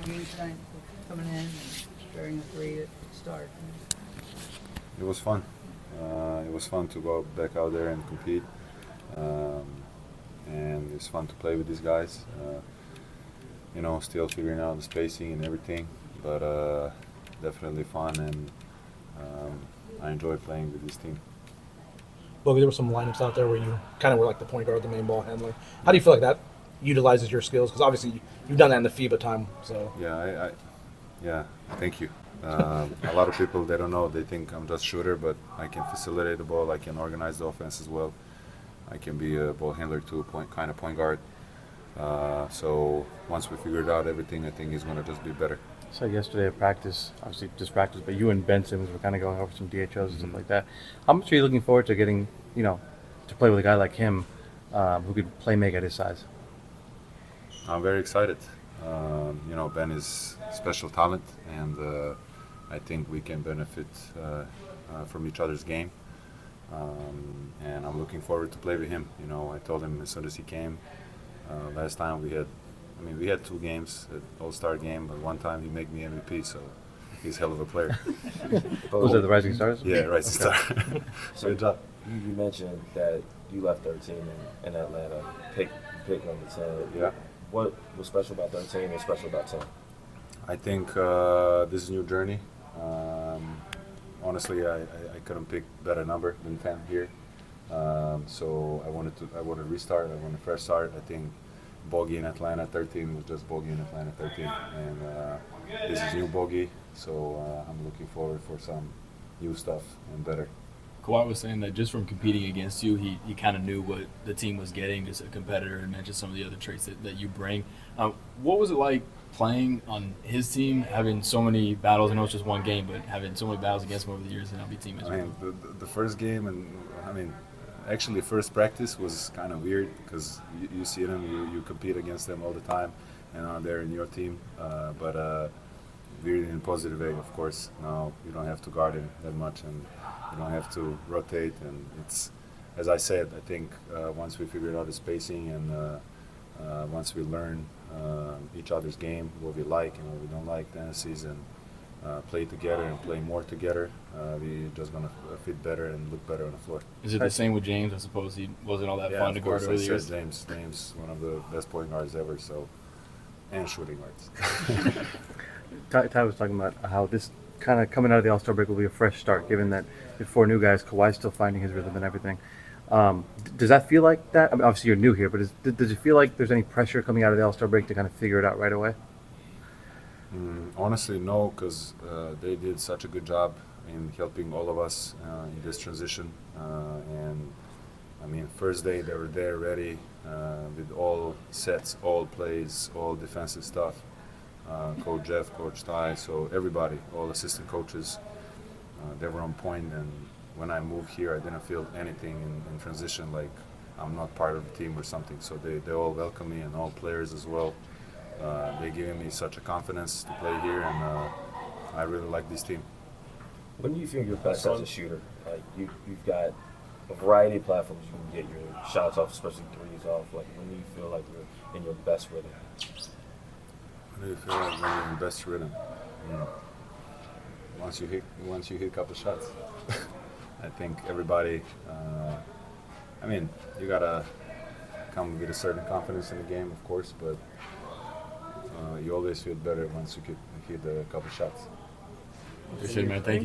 game tonight, coming in and sharing the three at the start? It was fun. It was fun to go back out there and compete. And it's fun to play with these guys. Still figuring out the spacing and everything, but definitely fun, and I enjoy playing with this team. Bogey, there were some lineups out there where you kind of were like the point guard, the main ball handler. How do you feel like that utilizes your skills? Because obviously you've done that in the FIBA time. So Yeah, thank you. A lot of people, they don't know. They think I'm just shooter, but I can facilitate the ball. I can organize the offense as well. I can be a ball handler too, kind of point guard. So once we figured out everything, I think it's going to just be better. So yesterday at practice, obviously just practice, but you and Ben Simmons were kind of going over some DHOs and stuff like that. How much are you looking forward to getting, to play with a guy like him who could play make at his size? I'm very excited. Ben is special talent, and I think we can benefit from each other's game. And I'm looking forward to play with him. I told him as soon as he came. Last time we had 2 games, an All-Star game, but one time he made me MVP, so he's a hell of a player. Was it the Rising Stars? Yeah, Rising Star. So good job. you mentioned that you left 13 in Atlanta, pick number 10. Yeah. What was special about 13 and special about 10? I think this is a new journey. Honestly, I couldn't pick better number than 10 here. So I wanted to restart. I wanted a fresh start. I think Bogey in Atlanta 13 was just Bogey in Atlanta 13, and this is new Bogey. So I'm looking forward for some new stuff and better. Kawhi was saying that just from competing against you, he kind of knew what the team was getting, just a competitor, and mentioned some of the other traits that you bring. What was it like playing on his team, having so many battles? I know it's just one game, but having so many battles against him over the years and LB team as well. The first game, and actually first practice was kind of weird because you see them, you compete against them all the time, and they're in your team. But weird in a positive way, of course. Now you don't have to guard him that much, and you don't have to rotate. And it's, as I said, I think once we figured out the spacing and once we learn each other's game, what we like and what we don't like, then the season play together and play more together, we're just going to fit better and look better on the floor. Is it the same with James? I suppose he wasn't all that fun to guard over the years. James, one of the best point guards ever, and shooting guards. Ty was talking about how this kind of coming out of the All-Star break will be a fresh start, given that the 4 new guys, Kawhi's still finding his rhythm and everything. Does that feel like that? I mean, obviously you're new here, but does it feel like there's any pressure coming out of the All-Star break to kind of figure it out right away? Honestly, no, because they did such a good job in helping all of us in this transition. First day they were there ready with all sets, all plays, all defensive stuff. Coach Jeff, Coach Ty, so everybody, all assistant coaches, they were on point. And when I moved here, I didn't feel anything in transition like I'm not part of the team or something. So they all welcome me, and all players as well. They're giving me such a confidence to play here, and I really like this team. When do you feel you're best as a shooter? Like you've got a variety of platforms you can get your shots off, especially threes off. Like when do you feel like you're in your best rhythm? When do you feel like you're in the best rhythm? Once you hit a couple shots. I think everybody. You gotta come with a certain confidence in the game, of course, but you always feel better once you hit a couple shots. Appreciate it, man. Thank you.